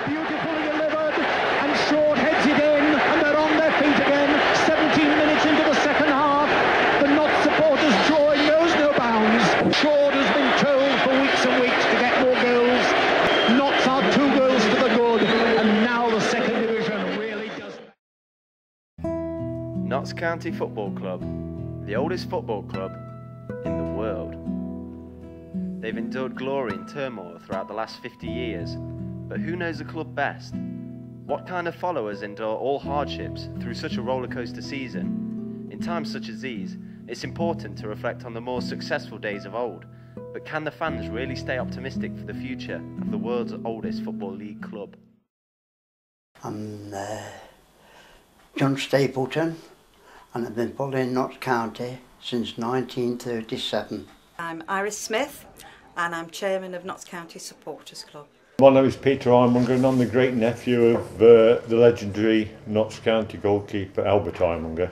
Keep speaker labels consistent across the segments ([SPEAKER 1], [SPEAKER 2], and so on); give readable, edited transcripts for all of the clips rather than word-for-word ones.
[SPEAKER 1] Beautifully delivered, and Short heads it in, and they're on their feet again. 17 minutes into the second half. The Notts supporters' joy knows no bounds. Short has been told for weeks and weeks to get more goals. Notts are 2 goals to the good, and now the second division really does.
[SPEAKER 2] Notts County Football Club, the oldest football club in the world. They've endured glory and turmoil throughout the last 50 years, but who knows the club best? What kind of followers endure all hardships through such a rollercoaster season? In times such as these, it's important to reflect on the more successful days of old, but can the fans really stay optimistic for the future of the world's oldest football league club?
[SPEAKER 3] I'm John Stapleton, and I've been following Notts County since 1937.
[SPEAKER 4] I'm Iris Smith, and I'm chairman of Notts County Supporters Club.
[SPEAKER 5] My name is Peter Iremonger, and I'm the great nephew of the legendary Notts County goalkeeper Albert Iremonger.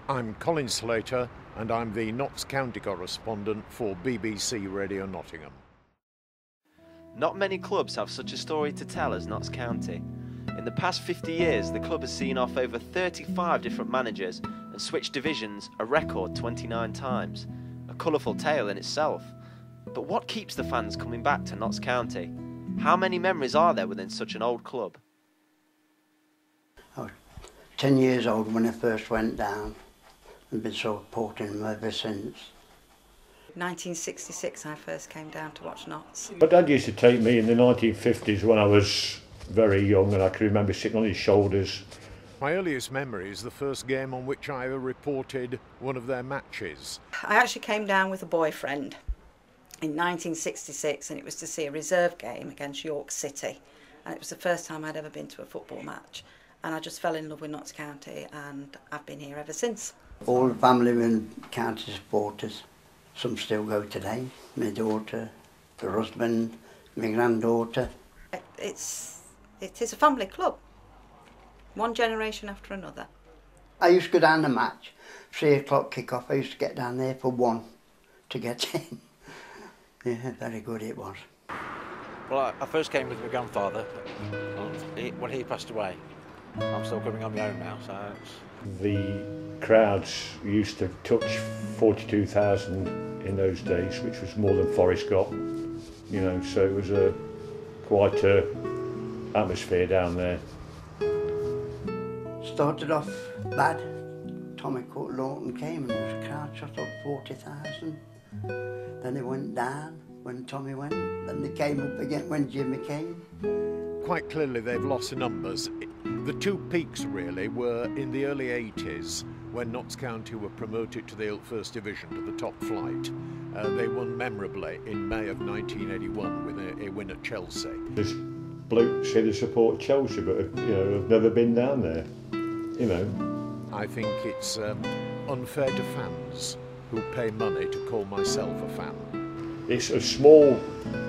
[SPEAKER 6] I'm Colin Slater, and I'm the Notts County correspondent for BBC Radio Nottingham.
[SPEAKER 2] Not many clubs have such a story to tell as Notts County. In the past 50 years, the club has seen off over 35 different managers and switched divisions a record 29 times. A colourful tale in itself. But what keeps the fans coming back to Notts County? How many memories are there within such an old club?
[SPEAKER 3] I was 10 years old when I first went down and been supporting them ever since.
[SPEAKER 4] 1966 I first came down to watch Notts.
[SPEAKER 5] My dad used to take me in the 1950s when I was very young, and I can remember sitting on his shoulders.
[SPEAKER 6] My earliest memory is the first game on which I reported one of their matches.
[SPEAKER 4] I actually came down with a boyfriend in 1966, and it was to see a reserve game against York City, and it was the first time I'd ever been to a football match, and I just fell in love with Notts County, and I've been here ever since.
[SPEAKER 3] All the family were county supporters. Some still go today. My daughter, her husband, my granddaughter.
[SPEAKER 4] It is a family club, one generation after another.
[SPEAKER 3] I used to go down the match, 3 o'clock kick-off. I used to get down there for 1 to get in. Yeah, very good it was.
[SPEAKER 7] Well, I first came with my grandfather when he passed away. I'm still coming on my own now, so
[SPEAKER 5] The crowds used to touch 42,000 in those days, which was more than Forest got. You know, so it was quite a atmosphere down there.
[SPEAKER 3] Started off bad. Tommy Court Lawton came and there was a crowd shot of 40,000. Then it went down when Tommy went. Then they came up again when Jimmy came.
[SPEAKER 6] Quite clearly they've lost the numbers. The 2 peaks really were in the early 80s when Notts County were promoted to the First Division, to the top flight. They won memorably in May of 1981 with a win at Chelsea.
[SPEAKER 5] There's blokes here to support Chelsea, but have never been down there. You know,
[SPEAKER 6] I think it's unfair to fans who pay money to call myself a fan.
[SPEAKER 5] it's a small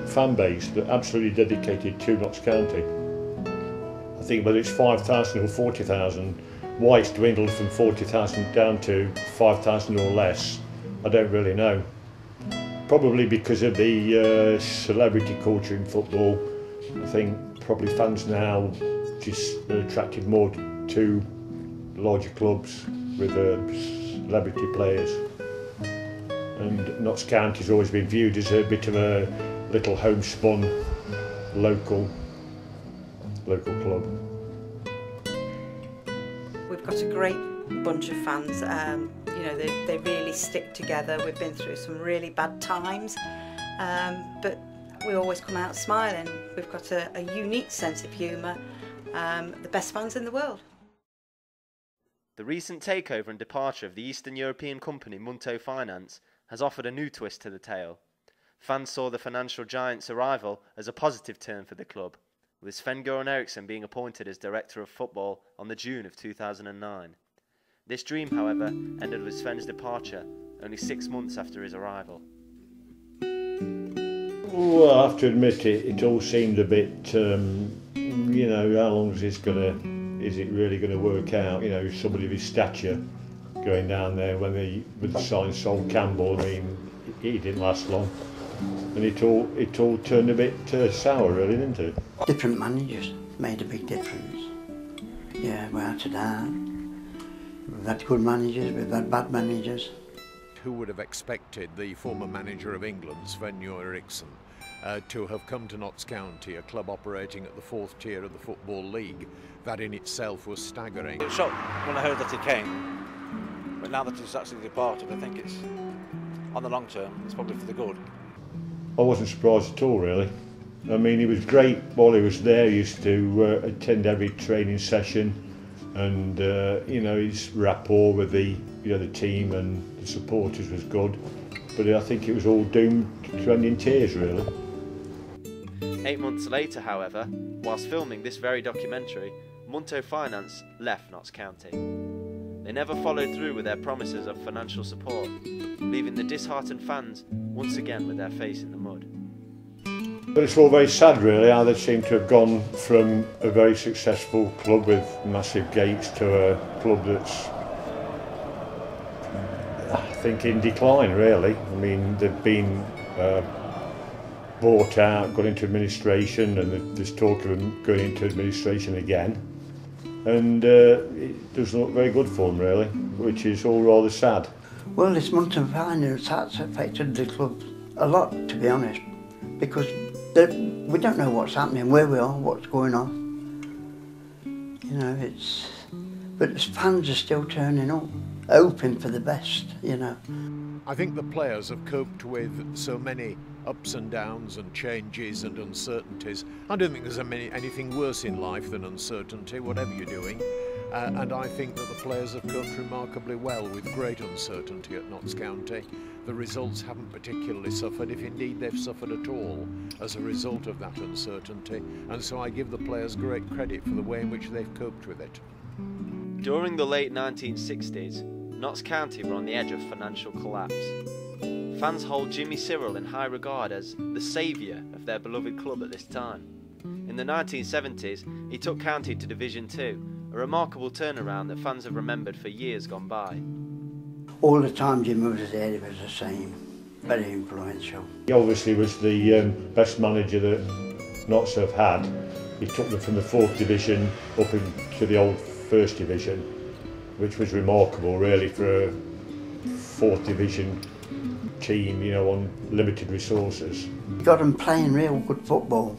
[SPEAKER 5] fan base that absolutely dedicated to Notts County. I think whether it's 5,000 or 40,000, why it's dwindled from 40,000 down to 5,000 or less, I don't really know. Probably because of the celebrity culture in football. I think probably fans now just are attracted more to larger clubs with celebrity players. And Notts County has always been viewed as a bit of a little homespun local club.
[SPEAKER 4] We've got a great bunch of fans. They really stick together. We've been through some really bad times, but we always come out smiling. We've got a unique sense of humour, the best fans in the world.
[SPEAKER 2] The recent takeover and departure of the Eastern European company Munto Finance has offered a new twist to the tale. Fans saw the financial giant's arrival as a positive turn for the club, with Sven-Göran Eriksson being appointed as Director of Football on the June of 2009. This dream, however, ended with Sven's departure only 6 months after his arrival.
[SPEAKER 5] Well, I have to admit it all seemed a bit, how long is it really going to work out? Somebody of his stature going down there with the sign Sol Campbell, he didn't last long. and it all turned a bit sour, really, didn't it?
[SPEAKER 3] Different managers made a big difference. Yeah, we're out of down. We've had good managers, we've had bad managers.
[SPEAKER 6] Who would have expected the former manager of England, Swann, to have come to Notts County, a club operating at the 4th tier of the Football League? That in itself was staggering.
[SPEAKER 7] It was shocked when I heard that he came, but now that he's actually departed, I think it's, on the long term, it's probably for the good.
[SPEAKER 5] I wasn't surprised at all, really. I mean, he was great while he was there. He used to attend every training session, and you know, his rapport with the team and the supporters was good. But I think it was all doomed to end in tears, really.
[SPEAKER 2] 8 months later, however, whilst filming this very documentary, Munto Finance left Notts County. They never followed through with their promises of financial support, leaving the disheartened fans once again with their face in the mud.
[SPEAKER 5] But it's all very sad, really, how they seem to have gone from a very successful club with massive gates to a club that's, I think, in decline, really. I mean, they've been bought out, got into administration, and there's talk of them going into administration again. And it doesn't look very good for them, really, which is all rather sad.
[SPEAKER 3] Well, this Munto Finance has affected the club a lot, to be honest, because we don't know what's happening, where we are, what's going on. You know, but the fans are still turning up, hoping for the best, you know.
[SPEAKER 6] I think the players have coped with so many ups and downs and changes and uncertainties. I don't think there's anything worse in life than uncertainty, whatever you're doing. And I think that the players have coped remarkably well with great uncertainty at Notts County. The results haven't particularly suffered, if indeed they've suffered at all, as a result of that uncertainty. And so I give the players great credit for the way in which they've coped with it.
[SPEAKER 2] During the late 1960s, Notts County were on the edge of financial collapse. Fans hold Jimmy Cyril in high regard as the saviour of their beloved club at this time. In the 1970s, he took County to Division 2, a remarkable turnaround that fans have remembered for years gone by.
[SPEAKER 3] All the time Jimmy was there, he was the same, very influential.
[SPEAKER 5] He obviously was the best manager that Notts have had. He took them from the 4th division up into the old 1st division, which was remarkable, really, for a 4th division team, you know, on limited resources.
[SPEAKER 3] He got them playing real good football.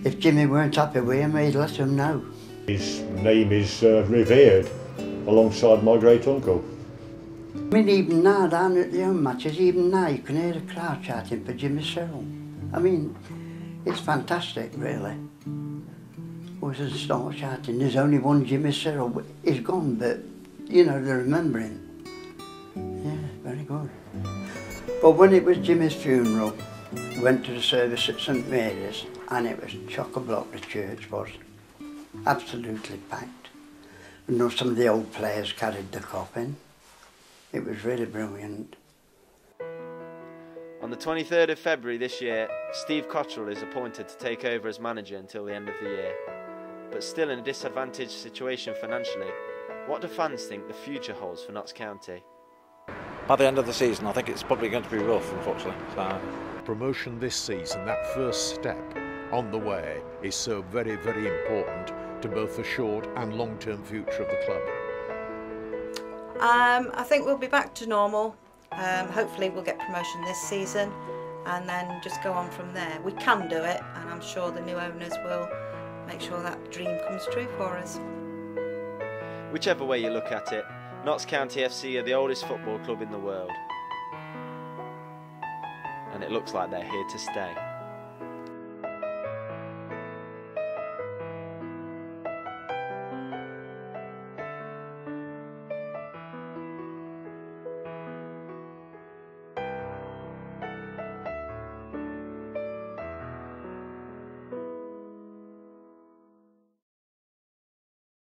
[SPEAKER 3] If Jimmy weren't happy with him, he'd let him know.
[SPEAKER 5] His name is revered alongside my great uncle.
[SPEAKER 3] I mean, even now, down at the home matches, even now, you can hear the crowd shouting for Jimmy Cyril. I mean, it's fantastic, really. Always at the start shouting, there's only one Jimmy Cyril. He's gone, but, you know, they remember him. Yeah, very good. But when it was Jimmy's funeral, we went to the service at St Mary's, and it was chock-a-block, the church was. Absolutely packed. You know, some of the old players carried the coffin. It was really brilliant.
[SPEAKER 2] On the 23rd of February this year, Steve Cottrell is appointed to take over as manager until the end of the year. But still in a disadvantaged situation financially, what do fans think the future holds for Notts County?
[SPEAKER 7] By the end of the season, I think it's probably going to be rough, unfortunately. So.
[SPEAKER 6] Promotion this season, that first step on the way, is so very, very important to both the short and long-term future of the club.
[SPEAKER 4] I think we'll be back to normal. Hopefully we'll get promotion this season and then just go on from there. We can do it, and I'm sure the new owners will make sure that dream comes true for us.
[SPEAKER 2] Whichever way you look at it, Notts County FC are the oldest football club in the world. And it looks like they're here to stay.